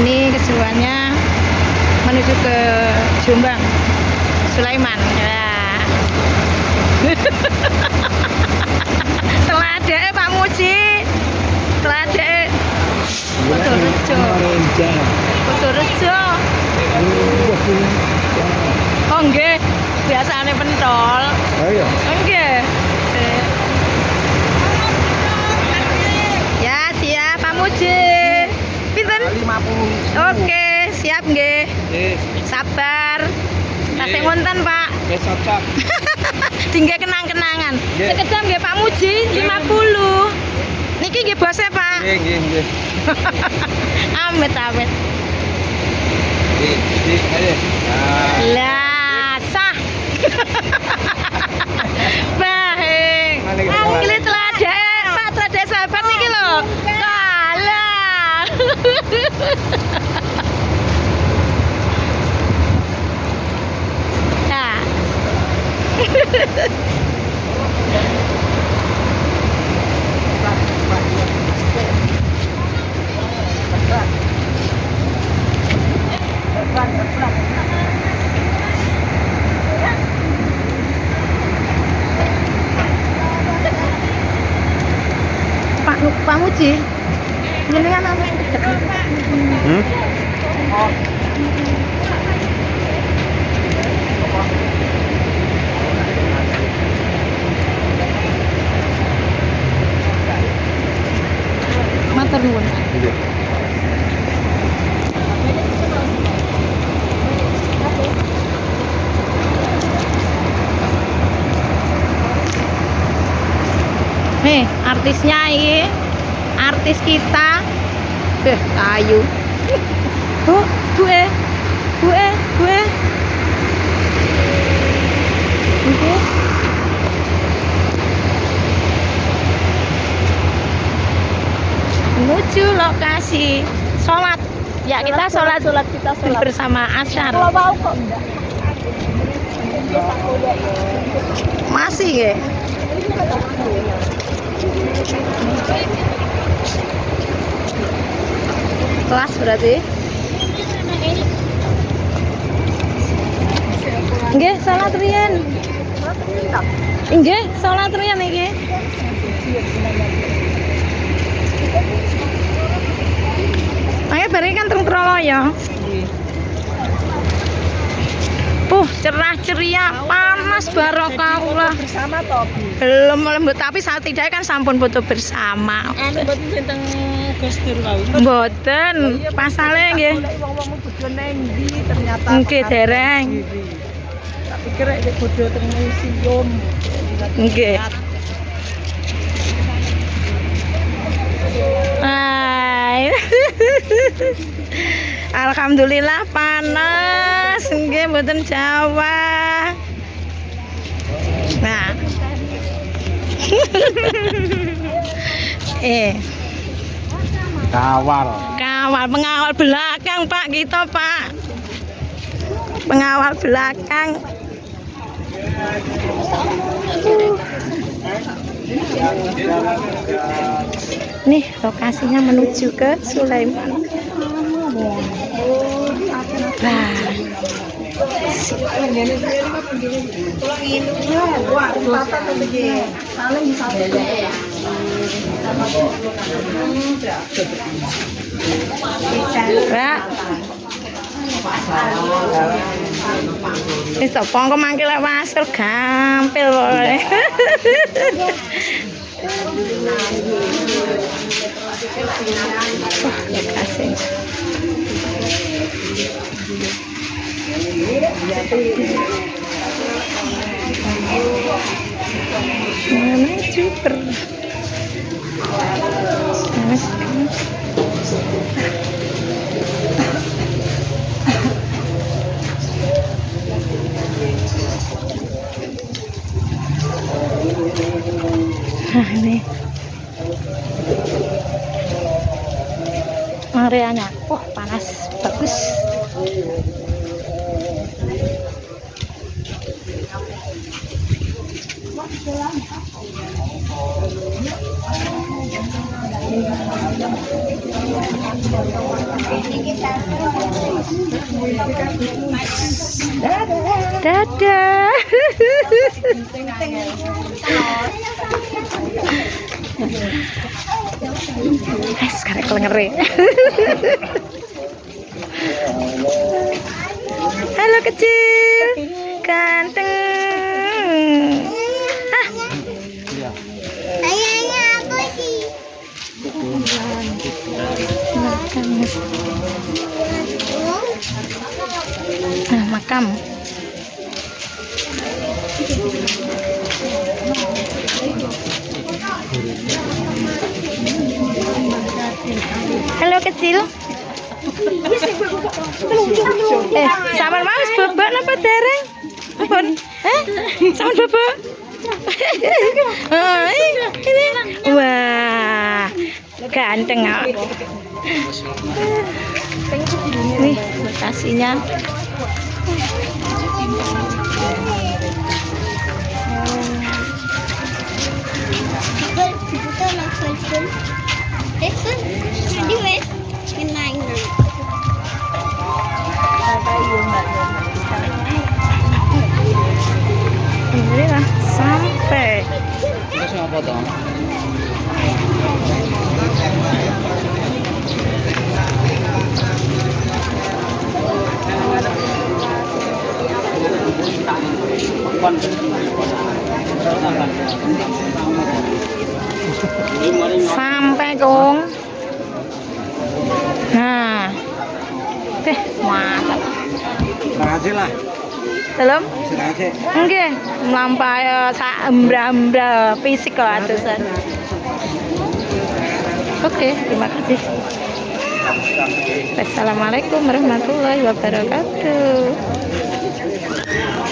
ini keseruannya menuju ke Jombang, Sulaiman. Ya. Telade Pak Muji. Telade. Podorejo. Podorejo. Oh nggih, biasane pentol. Oh iya. Nggih. Ya, siap Pak Muji. Pinten? 50. Oke, siap nggih. Nggih. Sabar. Tasih wonten, Pak. Wis cocok. Tinggal kenang-kenangan. Nggih. Sekedam nggih Pak Muji 50. Niki nggih bose, Pak. Nggih, nggih, nggih. Amit-amit. Nggih, ayo. Lah, sah. Baik. Ini telade, Pak, telade sahabat niki lho. Kalah. Nah. Pak Muji, jenengan apa? Matur nuwun. Nggih. Nih, artisnya ini, artis kita. Kayu. Bu, gue. Oke. Menuju lokasi sholat. Ya, kita sholat bersama asyar. Kalau mau kok enggak? Masih ya? Kelas berarti? Nggih, salat riyen. Nggih, salat riyen iki. Ayo bareng kan teng Troloyo. Cerah ceria, panas barokah. Bersama toh. Belum lembut tapi saat tidak kan sampun foto bersama. Anu mboten tentang Gusdur wau. Mboten, pasale nggih. Wong-wong bodho nang ndi ternyata. Nggih dereng. Tak pikir nek bodho teng museum. Nggih. Hai. Alhamdulillah panas, nggih mboten Jawa. Nah. Kawal pengawal belakang Pak kita Pak. Pengawal belakang. Nih lokasinya menuju ke Sulaiman. Nah. Pak. Wis to pongko mangke lek wasil gampil wae. Lokasi. Mana super. Nih areanya, panas bagus. Dadah. Sekarang kelengere. Halo kecil, ganteng. Ah, Ayahnya apa sih? Makam. Halo kecil. Sampean mau bobok napa dereng? Ampun. Sampean bobok. Wah, ganteng ah. Nih, lokasinya. Inilah sampai. Terus mau potong? Sampai dong. Nah, mantap. Makasih lah. Belum? Makasih. Enggak, melampaui sak embra-embra fisik lah atusan. Oke, terima kasih. Assalamualaikum warahmatullahi wabarakatuh.